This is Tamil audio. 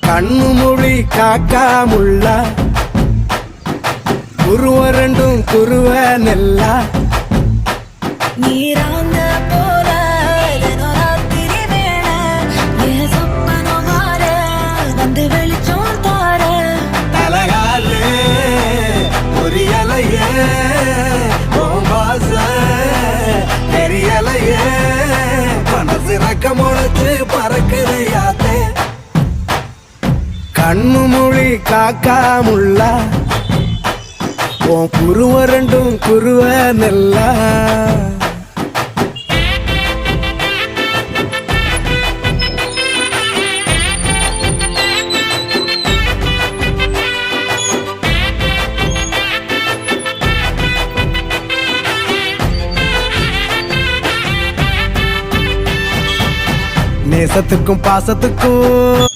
கண்ணு மொழி காக்காமுள்ள குருவ ரெண்டும் குருவ நெல்லா நீராங்க போல ராத்திரி வேண என் சொப்பனம் மாற வந்து வெளிச்சம் தார தலகாலே பொரியலையே ஓம்பாச தெரியலையே மனசு ரக்க முளைச்சு பறக்குதையாத்தே கண்ணு மொழி காக்காமுள்ள உன் குருவ ரெண்டும் குருவ நெல்லா நேசத்துக்கும் பாசத்துக்கும்